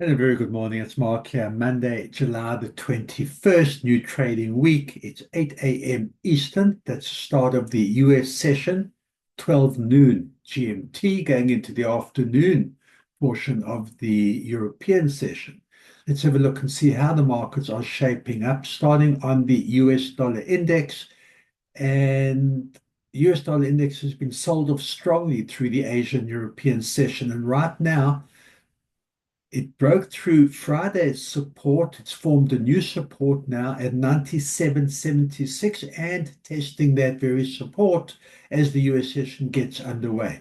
And a very good morning. It's Mark here. Monday, July the 21st, new trading week. It's 8 a.m. Eastern. That's the start of the US session, 12 noon GMT, going into the afternoon portion of the European session. Let's have a look and see how the markets are shaping up, starting on the US dollar index. And US dollar index has been sold off strongly through the Asian European session. And right now, it broke through Friday's support. It's formed a new support now at 97.76 and testing that very support as the US session gets underway.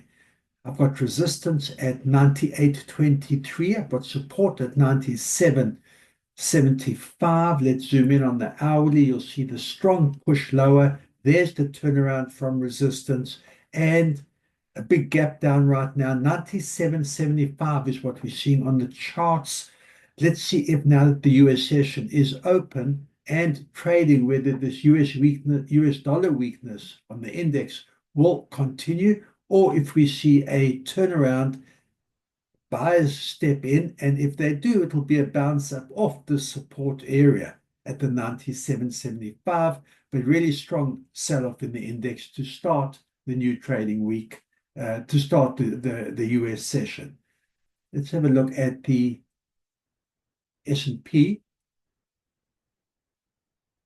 I've got resistance at 98.23. I've got support at 97.75. Let's zoom in on the hourly. You'll see the strong push lower. There's the turnaround from resistance and a big gap down right now. 97.75 is what we're seeing on the charts. Let's see if now that the US session is open and trading, whether this US dollar weakness on the index will continue, or if we see a turnaround, buyers step in, and if they do, it will be a bounce up off the support area at the 97.75, but really strong sell-off in the index to start the new trading week, to start the US session. Let's have a look at the S&P.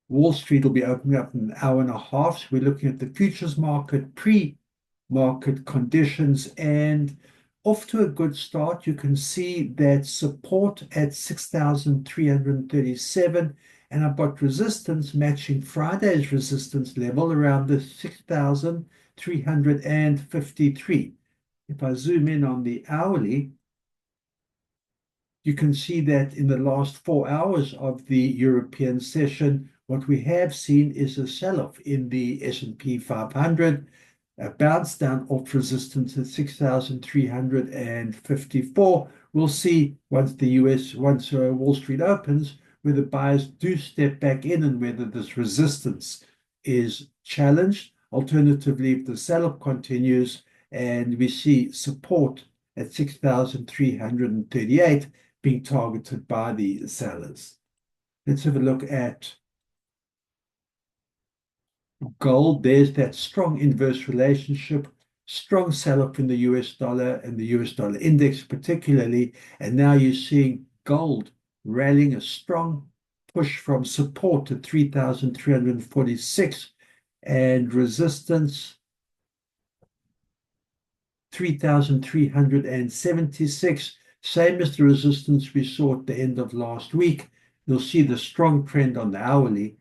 Wall Street will be opening up in an hour and a half. So we're looking at the futures market, pre-market conditions, and off to a good start. You can see that support at 6,337, and I've got resistance matching Friday's resistance level around the 6,353. If I zoom in on the hourly, you can see that in the last 4 hours of the European session, what we have seen is a sell-off in the S&P 500, a bounce down off resistance at 6,354. We'll see once Wall Street opens, whether buyers do step back in and whether this resistance is challenged. Alternatively, if the sell-off continues and we see support at 6,338 being targeted by the sellers. Let's have a look at gold. There's that strong inverse relationship, strong sell-off in the US dollar and the US dollar index particularly. And now you're seeing gold rallying, a strong push from support to 3,346 and resistance 3,376, same as the resistance we saw at the end of last week. You'll see the strong trend on the hourly.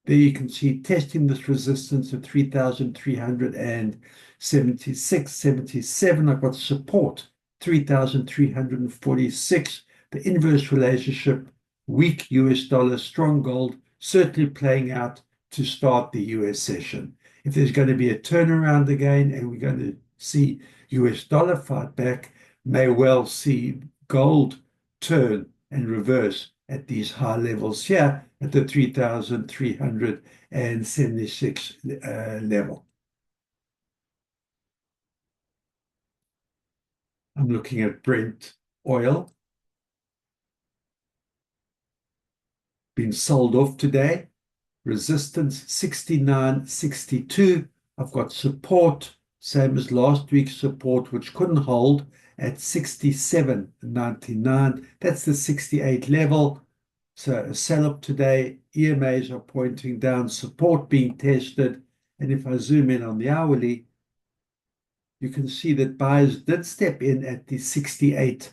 There you can see testing this resistance at 3,376, 77. I've got support, 3,346. The inverse relationship, weak US dollar, strong gold, certainly playing out to start the US session. If there's going to be a turnaround again and we're going to see US dollar fight back, may well see gold turn and reverse at these high levels here at the 3,376 level. I'm looking at Brent oil. Been sold off today. Resistance 69.62. I've got support, same as last week's support, which couldn't hold at 67.99. That's the 68 level. So a sell-up today. EMAs are pointing down, support being tested. And if I zoom in on the hourly, you can see that buyers did step in at the $68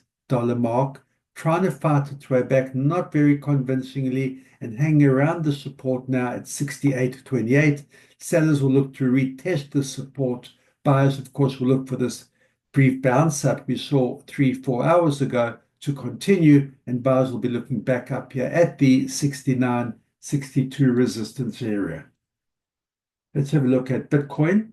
mark, trying to fight its way back, not very convincingly, and hanging around the support now at 68.28. Sellers will look to retest the support. Buyers, of course, will look for this brief bounce up we saw 3-4 hours ago to continue, and buyers will be looking back up here at the 69.62 resistance area. Let's have a look at Bitcoin.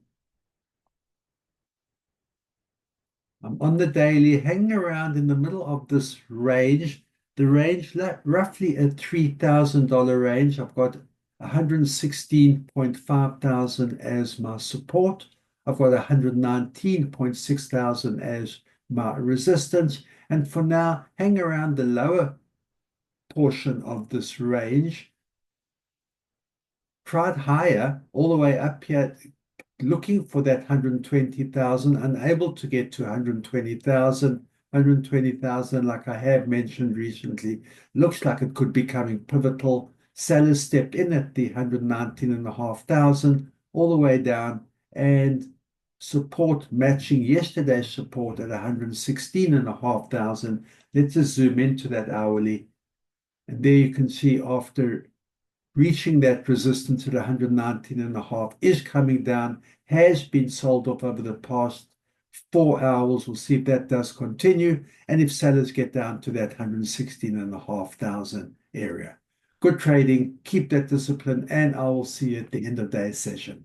I'm on the daily, hanging around in the middle of this range, the range roughly a $3,000 range. I've got 116.5 thousand as my support. I've got 119.6 thousand as my resistance. And for now, hang around the lower portion of this range. Tried higher, all the way up here, looking for that 120,000, unable to get to 120,000. 120,000, like I have mentioned recently, looks like it could be coming pivotal. Sellers stepped in at the 119,500, all the way down, and support matching yesterday's support at 116,500. Let's just zoom into that hourly. And there you can see after reaching that resistance at 119.5 is coming down, has been sold off over the past 4 hours. We'll see if that does continue and if sellers get down to that 116,500 area. Good trading, keep that discipline, and I will see you at the end of today's session.